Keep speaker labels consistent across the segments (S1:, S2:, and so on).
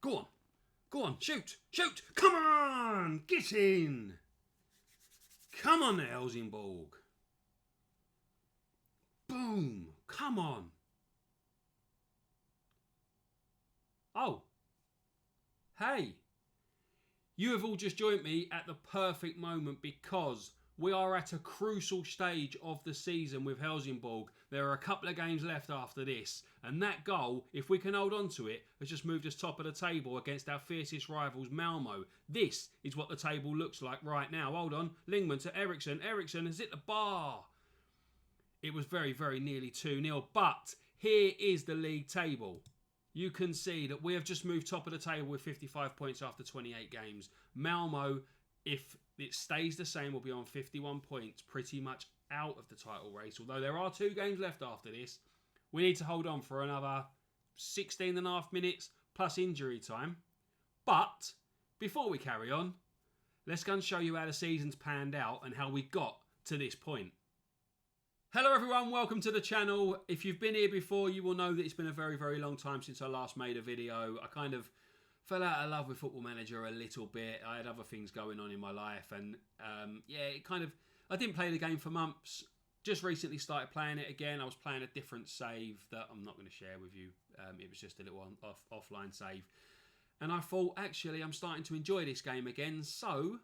S1: Go on. Go on. Shoot. Shoot. Come on. Get in. Come on, Helsingborg. Boom. Come on. Oh. Hey. You have all just joined me at the perfect moment because we are at a crucial stage of the season with Helsingborg. There are a couple of games left after this. And that goal, if we can hold on to it, has just moved us top of the table against our fiercest rivals, Malmo. This is what the table looks like right now. Hold on. Lingman to Eriksson. Eriksson has hit the bar. It was very, very nearly 2-0. But here is the league table. You can see that we have just moved top of the table with 55 points after 28 games. Malmo, if it stays the same, will be on 51 points, pretty much out of the title race. Although there are 2 games left after this. We need to hold on for another 16.5 minutes plus injury time. But before we carry on, let's go and show you how the season's panned out and how we got to this point. Hello everyone, welcome to the channel. If you've been here before, you will know that it's been a very, very long time since I last made a video. I kind of fell out of love with Football Manager a little bit. I had other things going on in my life and I didn't play the game for months. Just recently started playing it again. I was playing a different save that I'm not going to share with you. It was just a little offline save. And I thought, actually, I'm starting to enjoy this game again. So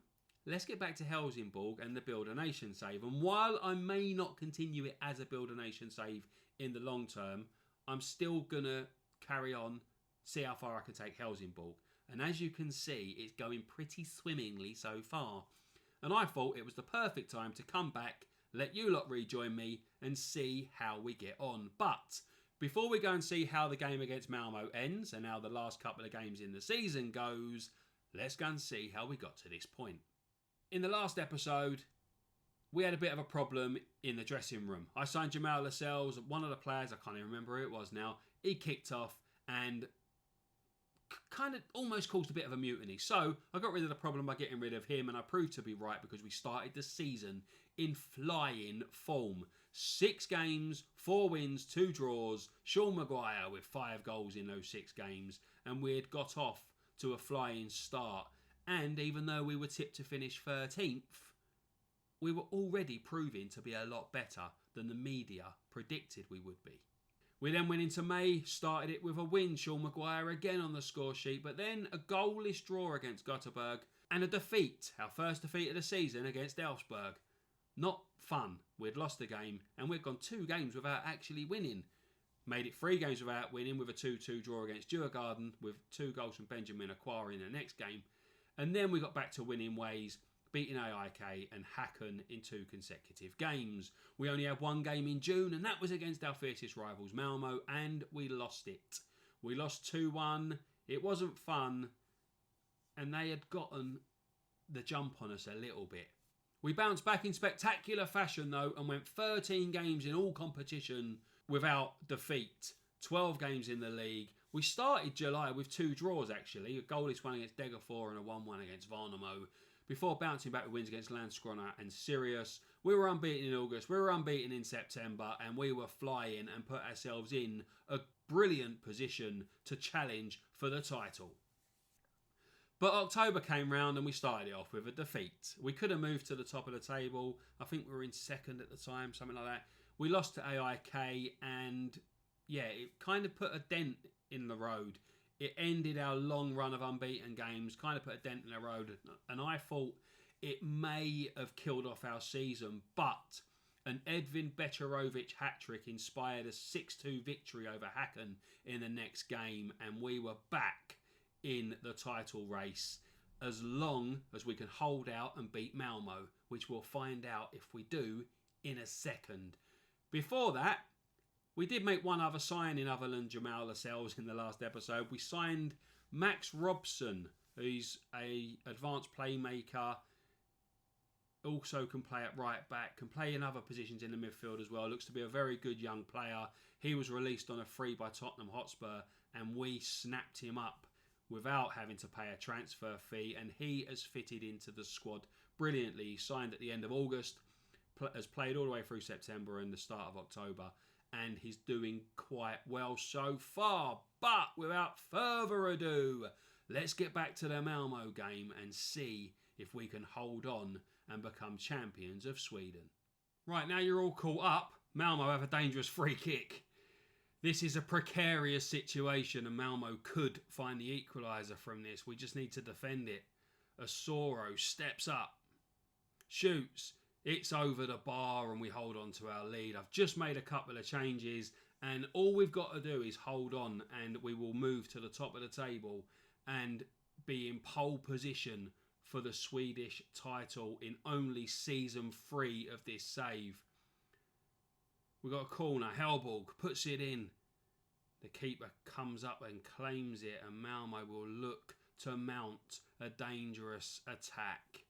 S1: let's get back to Helsingborg and the Build a Nation save. And while I may not continue it as a Build a Nation save in the long term, I'm still going to carry on, see how far I can take Helsingborg. And as you can see, it's going pretty swimmingly so far. And I thought it was the perfect time to come back, let you lot rejoin me and see how we get on. But before we go and see how the game against Malmo ends and how the last couple of games in the season goes, let's go and see how we got to this point. In the last episode, we had a bit of a problem in the dressing room. I signed Jamal Lascelles, one of the players, I can't even remember who it was now. He kicked off and kind of almost caused a bit of a mutiny. So I got rid of the problem by getting rid of him, and I proved to be right because we started the season in flying form. 6 games, 4 wins, 2 draws. Sean Maguire with 5 goals in those 6 games, and we had got off to a flying start. And even though we were tipped to finish 13th, we were already proving to be a lot better than the media predicted we would be. We then went into May, started it with a win, Sean Maguire again on the score sheet, but then a goalless draw against Gothenburg and a defeat, our first defeat of the season against Elfsborg. Not fun. We'd lost the game and we'd gone 2 games without actually winning. Made it 3 games without winning with a 2-2 draw against Djurgården with 2 goals from Benjamin Acquari in the next game. And then we got back to winning ways, beating AIK and Häcken in 2 consecutive games. We only had 1 game in June, and that was against our fiercest rivals, Malmo, and we lost it. We lost 2-1. It wasn't fun, and they had gotten the jump on us a little bit. We bounced back in spectacular fashion, though, and went 13 games in all competition without defeat. 12 games in the league. We started July with 2 draws, actually. A goalless one against Degerfors and a 1-1 against Vano. Before bouncing back with wins against Landskrona and Sirius. We were unbeaten in August. We were unbeaten in September. And we were flying and put ourselves in a brilliant position to challenge for the title. But October came round and we started it off with a defeat. We could have moved to the top of the table. I think we were in 2nd at the time, something like that. We lost to AIK and it kind of put a dent in the road. It ended our long run of unbeaten games, kind of put a dent in the road. And I thought it may have killed off our season, but an Edvin Becerovic hat-trick inspired a 6-2 victory over Häcken in the next game. And we were back in the title race as long as we can hold out and beat Malmo, which we'll find out if we do in a second. Before that, we did make one other signing other than Jamal Lascelles in the last episode. We signed Max Robson, who's an advanced playmaker. Also can play at right back, can play in other positions in the midfield as well. Looks to be a very good young player. He was released on a free by Tottenham Hotspur and we snapped him up without having to pay a transfer fee, and he has fitted into the squad brilliantly. He signed at the end of August, has played all the way through September and the start of October, and he's doing quite well so far. But without further ado, Let's get back to the Malmo game and see if we can hold on and become champions of Sweden. Right, now you're all caught up. Malmo have a dangerous free kick. This is a precarious situation and Malmo could find the equaliser from this. We just need to defend it. Asoro steps up, shoots. It's over the bar and we hold on to our lead. I've just made a couple of changes and all we've got to do is hold on and we will move to the top of the table and be in pole position for the Swedish title in only season 3 of this save. We've got a corner. Helsingborg puts it in. The keeper comes up and claims it and Malmo will look to mount a dangerous attack.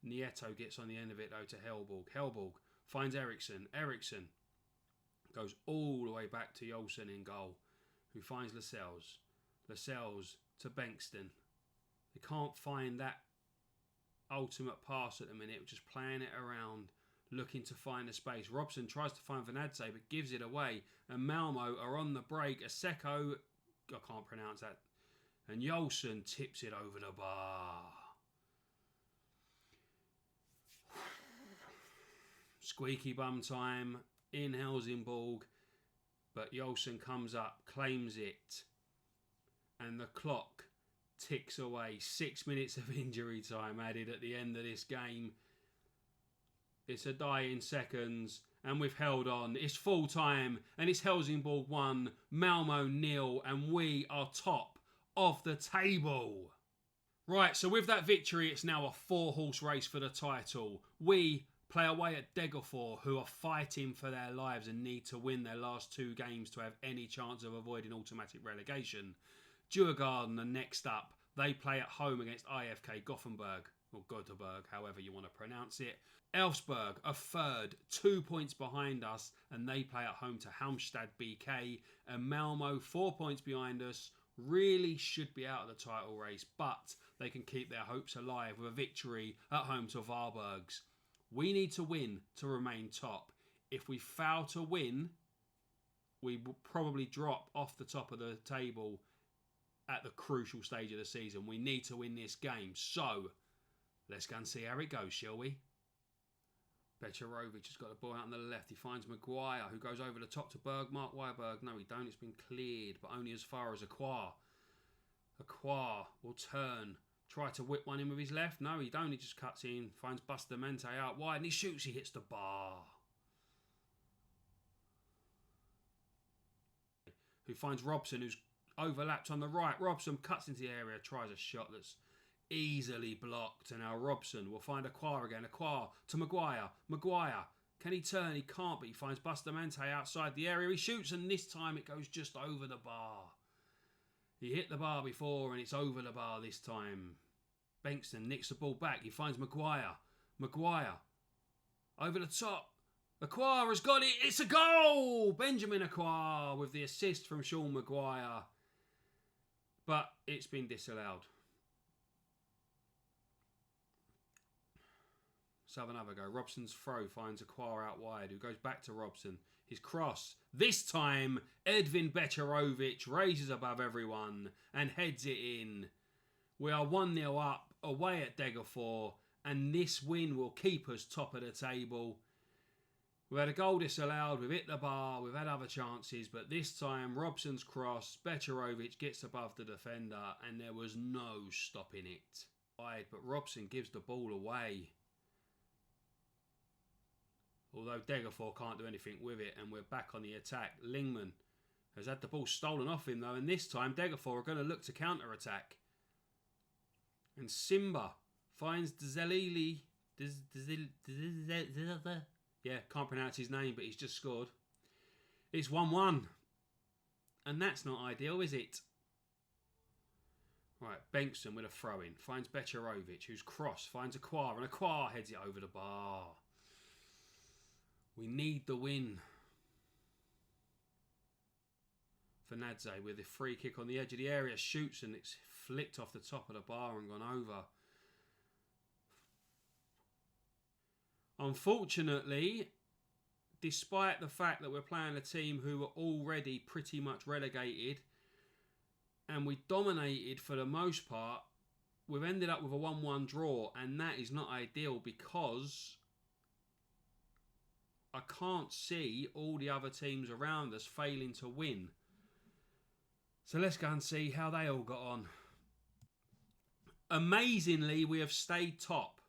S1: Nieto gets on the end of it though to Helsingborg. Helsingborg finds Eriksson. Eriksson goes all the way back to Jolsson in goal, who finds Lascelles. Lascelles to Bengtsson. They can't find that ultimate pass at the minute, just playing it around, looking to find a space. Robson tries to find Vanadze but gives it away, and Malmo are on the break. Aseko, I can't pronounce that, and Jolsson tips it over the bar. Squeaky bum time in Helsingborg, but Jolsson comes up, claims it, and the clock ticks away. 6 minutes of injury time added at the end of this game. It's a dying seconds, and we've held on. It's full time, and it's Helsingborg 1, Malmo 0, and we are top of the table. Right, so with that victory, it's now a 4-horse race for the title. We play away at Degerfors, who are fighting for their lives and need to win their last 2 games to have any chance of avoiding automatic relegation. Djurgården are next up. They play at home against IFK Gothenburg, or Göteborg, however you want to pronounce it. Elfsborg are third, 2 points behind us, and they play at home to Halmstad BK. And Malmo, 4 points behind us, really should be out of the title race, but they can keep their hopes alive with a victory at home to Varbergs. We need to win to remain top. If we fail to win, we will probably drop off the top of the table at the crucial stage of the season. We need to win this game. So, let's go and see how it goes, shall we? Becherovic has got the ball out on the left. He finds Maguire, who goes over the top to Bergmark. Weiberg, no, he don't. It's been cleared, but only as far as Acquar. Acquar will turn. Try to whip one in with his left. No, he don't. He just cuts in. Finds Bustamante out wide and he shoots. He hits the bar. Who finds Robson, who's overlapped on the right. Robson cuts into the area. Tries a shot that's easily blocked. And now Robson will find Acquar again. Acquar to Maguire. Maguire. Can he turn? He can't, but he finds Bustamante outside the area. He shoots and this time it goes just over the bar. He hit the bar before and it's over the bar this time. Bengtsson nicks the ball back. He finds Maguire. Maguire. Over the top. Acquar has got it. It's a goal! Benjamin Acquar with the assist from Sean Maguire. But it's been disallowed. Let's have another go. Robson's throw finds Acquar out wide, who goes back to Robson. His cross. This time, Edvin Becherovic raises above everyone and heads it in. We are 1-0 up away at Degerfors, and this win will keep us top of the table. We had a goal disallowed, we've hit the bar, we've had other chances, but this time Robson's cross, Becherovic gets above the defender, and there was no stopping it. But Robson gives the ball away. Although Degerfors can't do anything with it, and we're back on the attack. Lingman has had the ball stolen off him though, and this time Degerfors are going to look to counter-attack. And Simba finds Zelili. Yeah, can't pronounce his name, but he's just scored. It's 1-1. And that's not ideal, is it? Right, Bengtsson with a throw-in. Finds Becherovic, who's cross. Finds Acquar, and Acquar heads it over the bar. We need the win. Vanadze with a free kick on the edge of the area. Shoots and it's flicked off the top of the bar and gone over. Unfortunately, despite the fact that we're playing a team who are already pretty much relegated and we dominated for the most part. We've ended up with a 1-1 draw, and that is not ideal because I can't see all the other teams around us failing to win. So let's go and see how they all got on. Amazingly, we have stayed top.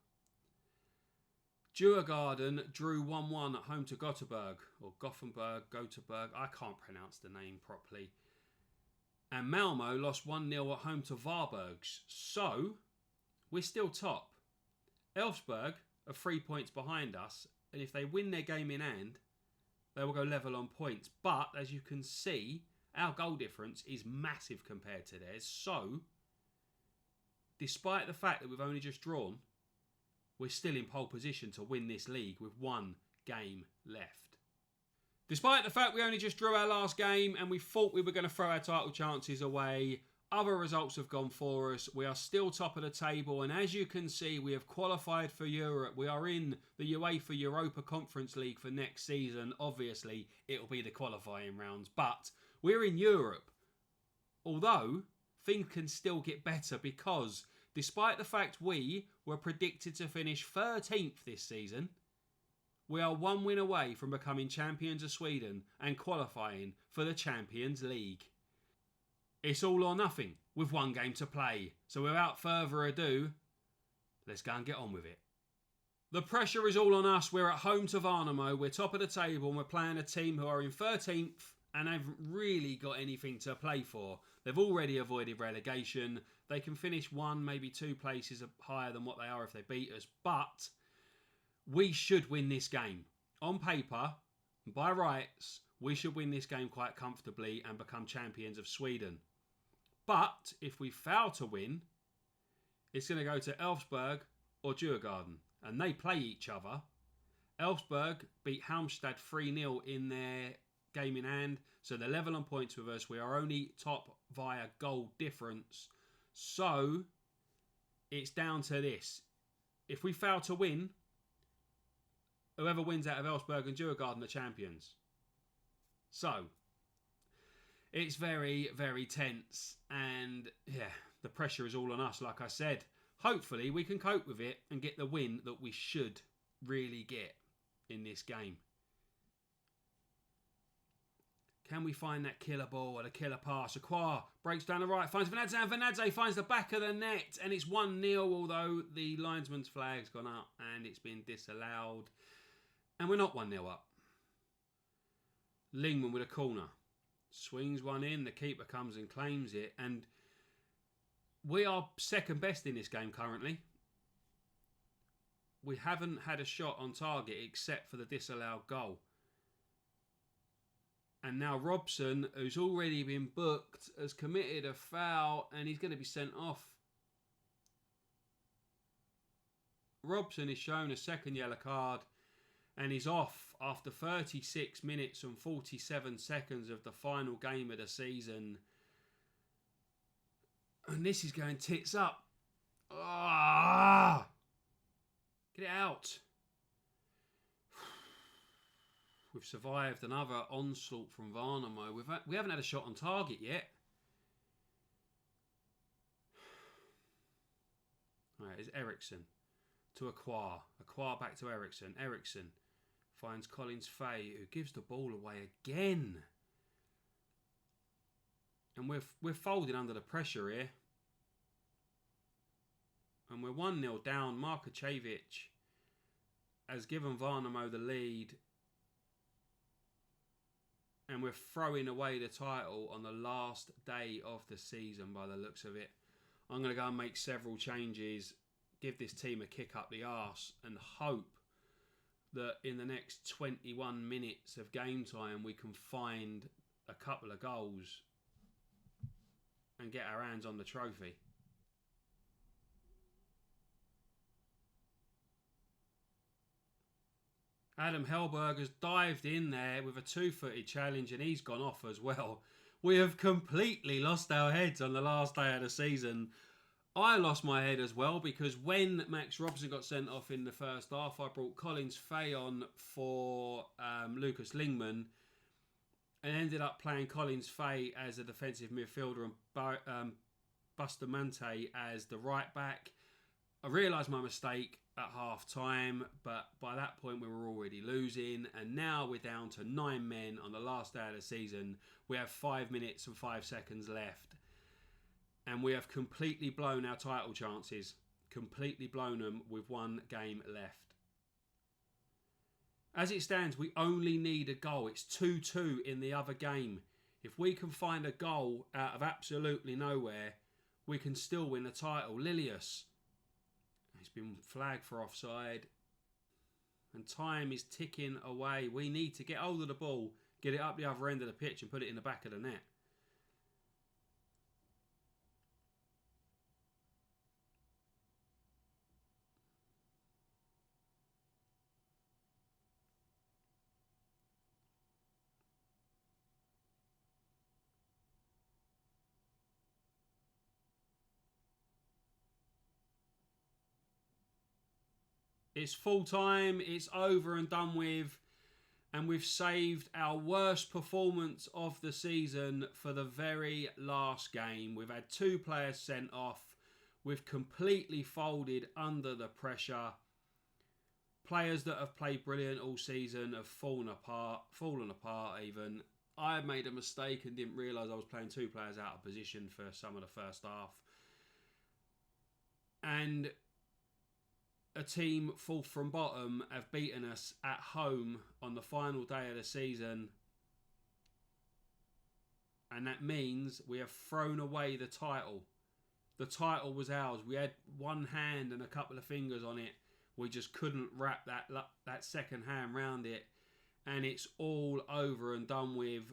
S1: Djurgården drew 1-1 at home to Gothenburg, or Gothenburg. I can't pronounce the name properly. And Malmo lost 1-0 at home to Varbergs. So, we're still top. Elfsborg are 3 points behind us, and if they win their game in hand, they will go level on points. But, as you can see, our goal difference is massive compared to theirs. So, despite the fact that we've only just drawn, we're still in pole position to win this league with one game left. Despite the fact we only just drew our last game and we thought we were going to throw our title chances away, other results have gone for us. We are still top of the table, and as you can see, we have qualified for Europe. We are in the UEFA Europa Conference League for next season. Obviously, it'll be the qualifying rounds, but we're in Europe. Although, things can still get better because despite the fact we were predicted to finish 13th this season, we are one win away from becoming champions of Sweden and qualifying for the Champions League. It's all or nothing with one game to play. So without further ado, let's go and get on with it. The pressure is all on us. We're at home to Vano. We're top of the table and we're playing a team who are in 13th and haven't really got anything to play for. They've already avoided relegation. They can finish 1, maybe 2 places higher than what they are if they beat us. But we should win this game. On paper, by rights, we should win this game quite comfortably and become champions of Sweden. But if we fail to win, it's going to go to Elfsborg or Djurgården. And they play each other. Elfsborg beat Halmstad 3-0 in their game in hand. So they're level on points with us. We are only top via goal difference. So it's down to this. If we fail to win, whoever wins out of Elfsborg and Djurgården are champions. So it's very, very tense. And yeah, the pressure is all on us, like I said. Hopefully we can cope with it and get the win that we should really get in this game. Can we find that killer ball or the killer pass? Acquire breaks down the right, finds Vanadze, and Vanadze finds the back of the net, and it's 1-0, although the linesman's flag's gone up and it's been disallowed. And we're not 1-0 up. Lingman with a corner. Swings one in, the keeper comes and claims it, and we are second best in this game currently. We haven't had a shot on target except for the disallowed goal. And now Robson, who's already been booked, has committed a foul and he's going to be sent off. Robson is shown a second yellow card and he's off after 36 minutes and 47 seconds of the final game of the season. And this is going tits up. Ah! Get it out. We've survived another onslaught from Vano. We haven't had a shot on target yet. Right, it's Eriksson to Acquire. Acquire back to Eriksson. Eriksson finds Collins Fay, who gives the ball away again. And we're folding under the pressure here. And we're 1-0 down. Markocevic has given Vano the lead. And we're throwing away the title on the last day of the season by the looks of it. I'm going to go and make several changes, give this team a kick up the arse and hope that in the next 21 minutes of game time we can find a couple of goals and get our hands on the trophy. Adam Hellberg has dived in there with a 2-footed challenge and he's gone off as well. We have completely lost our heads on the last day of the season. I lost my head as well because when Max Robson got sent off in the first half, I brought Collins Fay on for Lucas Lingman. and ended up playing Collins Fay as a defensive midfielder and Bustamante as the right back. I realised my mistake at half time, but by that point we were already losing, and now we're down to 9 men on the last day of the season. We have 5 minutes and 5 seconds left, and we have completely blown our title chances. Completely blown them with 1 game left. As it stands, we only need a goal. It's 2-2 in the other game. If we can find a goal out of absolutely nowhere, we can still win the title. Lilius, he's been flagged for offside. And time is ticking away. We need to get hold of the ball, get it up the other end of the pitch and put it in the back of the net. It's full time, it's over and done with, and we've saved our worst performance of the season for the very last game. We've had 2 players sent off. We've completely folded under the pressure. Players that have played brilliant all season have fallen apart even. I made a mistake and didn't realise I was playing 2 players out of position for some of the first half. And a team 4th from bottom have beaten us at home on the final day of the season, and that means we have thrown away the title. The title was ours. We had 1 hand and a couple of fingers on it. We just couldn't wrap that second hand round it, and it's all over and done with.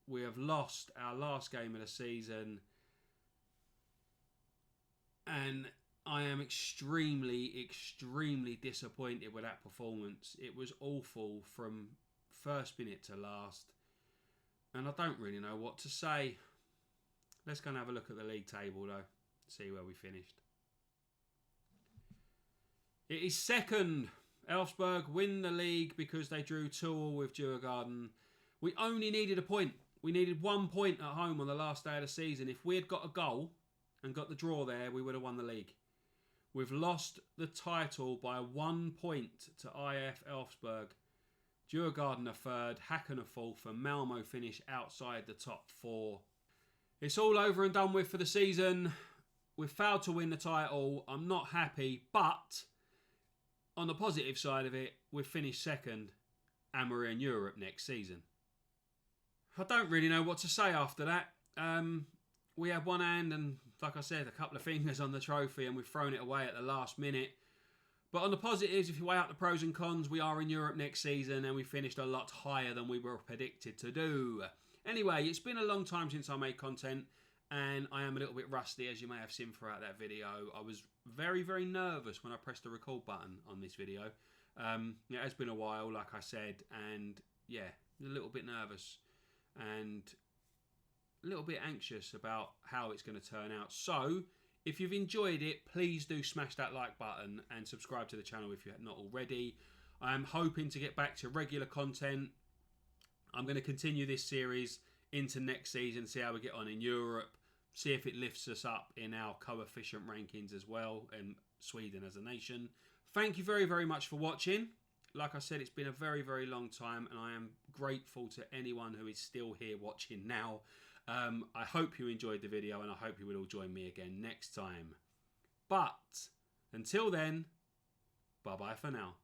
S1: We have lost our last game of the season, and I am extremely, extremely disappointed with that performance. It was awful from first minute to last. And I don't really know what to say. Let's go and have a look at the league table though. See where we finished. It is second. Elfsborg win the league because they drew 2-2 with Djurgården. We only needed a point. We needed 1 point at home on the last day of the season. If we had got a goal and got the draw there, we would have won the league. We've lost the title by 1 point to IF Elfsborg. Djurgården are 3rd, Häcken are 4th, and Malmo finish outside the top 4. It's all over and done with for the season. We've failed to win the title. I'm not happy, but on the positive side of it, we've finished 2nd and we're in Europe next season. I don't really know what to say after that. We had 1 hand and, like I said, a couple of fingers on the trophy, and we've thrown it away at the last minute. But on the positives, if you weigh out the pros and cons, we are in Europe next season and we finished a lot higher than we were predicted to do. Anyway, it's been a long time since I made content, and I am a little bit rusty, as you may have seen throughout that video. I was very, very nervous when I pressed the record button on this video. It has been a while, like I said, and yeah, a little bit nervous and a little bit anxious about how it's going to turn out. So, if you've enjoyed it, please do smash that like button and subscribe to the channel if you have not already. I am hoping to get back to regular content. I'm going to continue this series into next season, see how we get on in Europe, see if it lifts us up in our coefficient rankings as well, and Sweden as a nation. Thank you very, very much for watching. Like I said, it's been a very, very long time, and I am grateful to anyone who is still here watching now. I hope you enjoyed the video, and I hope you will all join me again next time. But until then, bye-bye for now.